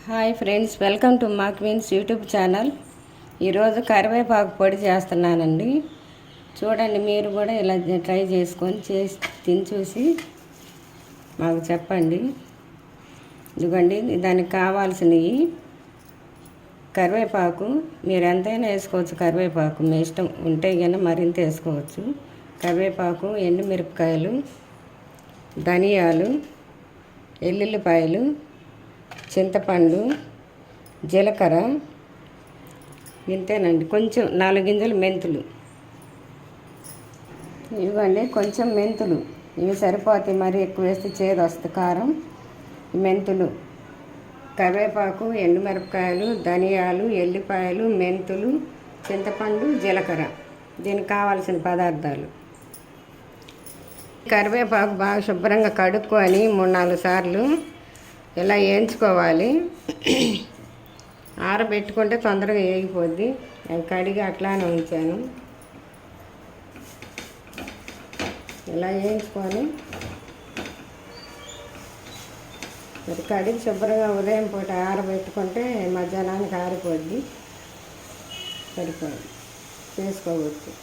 Hi friends, welcome to మా queens YouTube channel. ఈరోజు కరివేపాకు పొడి చేస్తున్నానండి. చూడండి, మీరు కూడా ఇలా ట్రై చేసుకొని తిని చూసి మాకు చెప్పండి. ఇదిగోండి, దానికి కావాల్సినవి కరివేపాకు. మీరు ఎంతైనా వేసుకోవచ్చు. కరివేపాకు మీ ఇష్టం ఉంటే కన్నా మరింత వేసుకోవచ్చు. కరివేపాకు, ఎండుమిరపకాయలు, ధనియాలు, ఎల్లుల్లిపాయలు, చింతపండు, జీలకర్ర, ఇంతేనండి. కొంచెం 4 గింజలు మెంతులు. ఇవ్వండి కొంచెం మెంతులు, ఇవి సరిపోతాయి. మరి ఎక్కువ వేస్తే చేదు వస్తుంది కారం. మెంతులు, కరివేపాకు, ఎండుమిరపకాయలు, ధనియాలు, ఎల్లిపాయలు, మెంతులు, చింతపండు, జీలకర్ర. దీనికి కావాల్సిన పదార్థాలు: కరివేపాకు బాగా శుభ్రంగా కడుక్కొని 3-4 సార్లు ఇలా వేయించుకోవాలి. ఆరబెట్టుకుంటే తొందరగా వేగిపోద్ది. అవి కడిగి అట్లానే ఉంచాను. ఇలా వేయించుకొని మరి కడిగి శుభ్రంగా ఉదయం పూట ఆరబెట్టుకుంటే మధ్యాహ్నానికి ఆరిపోద్ది. సరిపోద్ది, చేసుకోవచ్చు.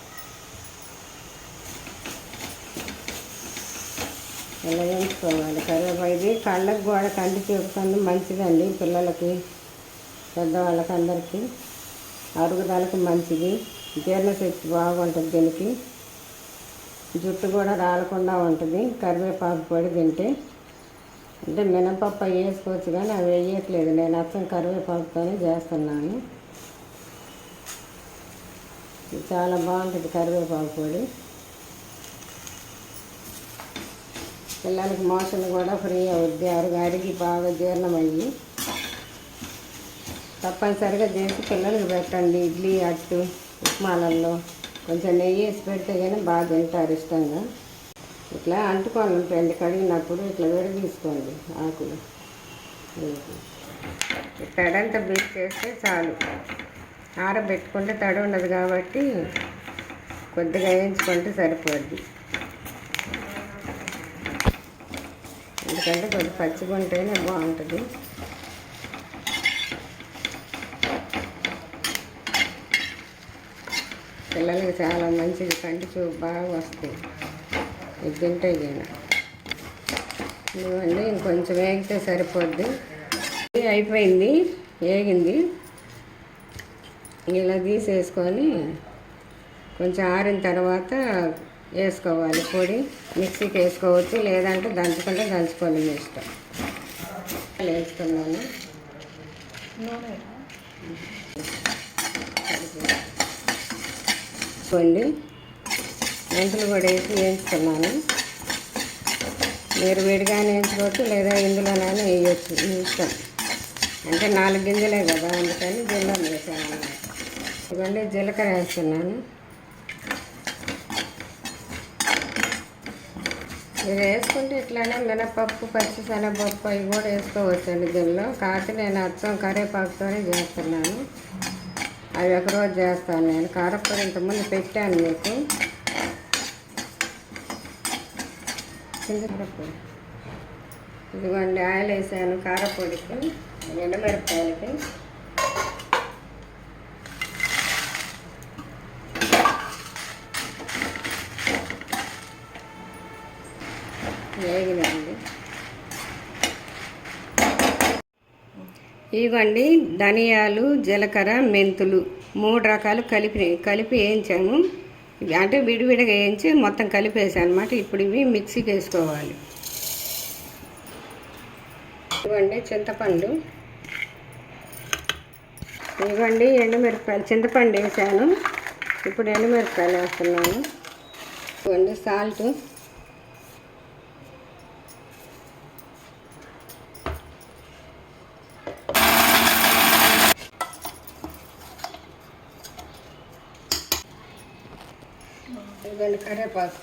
ఇలా వేయించుకోవాలి. కరివేపాకు ఇది కళ్ళకు కూడా, కంటి చూపుతుంది, మంచిదండి. పిల్లలకి, పెద్దవాళ్ళకి, అందరికీ అరుగుదలకు మంచిది. జీర్ణశక్తి బాగుంటుంది దీనికి. జుట్టు కూడా రాలకుండా ఉంటుంది కరివేపాకు పొడి తింటే. అంటే మినపప్పు వేసుకోవచ్చు, కానీ అవి వేయట్లేదు. నేను అచ్చం కరివేపాకుతోనే చేస్తున్నాను. చాలా బాగుంటుంది కరివేపాకు పొడి. పిల్లలకి మోషన్ కూడా ఫ్రీ అవుద్ది. అడిగి బాగా జీర్ణమయ్యి. తప్పనిసరిగా చేసి పిల్లలకి పెట్టండి. ఇడ్లీ, అట్టు, ఉప్మాలలో కొంచెం నెయ్యి వేసి పెడితే కానీ బాగా తింటారు ఇష్టంగా. ఇట్లా అంటుకొని ఉంటాయండి. కడిగినప్పుడు ఇట్లా తీసుకోండి ఆకులు. తడంతా బీట్ చేస్తే చాలు. ఆరబెట్టుకుంటే తడి ఉండదు కాబట్టి కొద్దిగా వేయించుకుంటే సరిపోద్ది. ఎందుకంటే కొద్దిగా పచ్చిగా ఉంటేనే బాగుంటుంది. పిల్లలకి చాలా మంచిది. కంటి చూపు బాగా వస్తాయి ఇది తింటే. ఇవ్వండి, ఇంకొంచెం వేగితే సరిపోద్ది. అయిపోయింది, వేగింది. ఇలా తీసేసుకొని కొంచెం ఆరిన తర్వాత వేసుకోవాలి పొడి. మిక్సీకి వేసుకోవచ్చు, లేదంటే దంచుకుంటే దంచుకోవాలి, మీ ఇష్టం. వేసుకున్నాను. కొండి మెంతులు కూడా వేసి వేయించుకున్నాను. మీరు విడిగానే వేయించుకోవచ్చు, లేదా ఇందులోనైనా వేయచ్చు, మీ ఇష్టం. అంటే 4 గింజలే కదా, అందుకని దీనిలో వేసాను అన్నమాట. ఇవ్వండి, జీలకర్ర వేస్తున్నాను. ఇది వేసుకుంటే ఇట్లానే మినపప్పు, పచ్చిశనగపప్పు అవి కూడా వేసుకోవచ్చండి దీనిలో. కాకపోతే నేను అచ్చం కరివేపాకుతోనే చేస్తున్నాను. అవి ఒకరోజు చేస్తాను నేను. కారప్పొడి ఇంతకుముందు పెట్టాను మీకు. చింతపొడి ఇదిగోండి, ఆయిల్ వేసాను కారపొడికి, ఎండుమిరపకాయలకి. వేగినండి. ఇవ్వండి, ధనియాలు, జీలకర్ర, మెంతులు 3 రకాలు కలిపి వేయించాము. అంటే విడివిడిగా వేయించి మొత్తం కలిపేసాను అనమాట. ఇప్పుడు ఇవి మిక్సీకి వేసుకోవాలి. ఇవ్వండి, చింతపండు. ఇవ్వండి, ఎండుమిరపకాయలు. చింతపండు వేసాను, ఇప్పుడు ఎండుమిరపకాయలు వేస్తున్నాను. ఇవ్వండి, సాల్ట్. ఇవ్వండి, కరివేపాకు.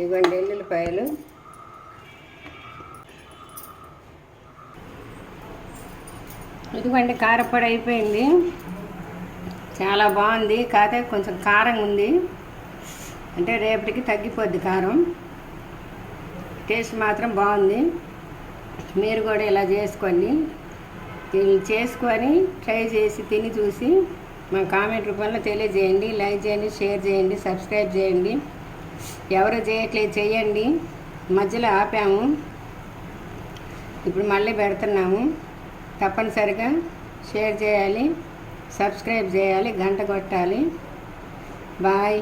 ఇవ్వండి, ఎల్లుల్లిపాయలు. ఇదిగోండి, కారపొడి అయిపోయింది. చాలా బాగుంది. కాకపోతే కొంచెం కారంగా ఉంది. అంటే రేపటికి తగ్గిపోద్ది కారం. టేస్ట్ మాత్రం బాగుంది. మీరు కూడా ఇలా చేసుకోండి. చేసుకొని ట్రై చేసి తిని చూసి మా కామెంట్ రూపంలో తెలియజేయండి. లైక్ చేయండి, షేర్ చేయండి, సబ్స్క్రైబ్ చేయండి. ఎవరు చేయట్లేదు చేయండి. మధ్యలో ఆపాము, ఇప్పుడు మళ్ళీ పెడుతున్నాము. తప్పనిసరిగా షేర్ చేయాలి, సబ్స్క్రైబ్ చేయాలి, గంట కొట్టాలి. బాయ్.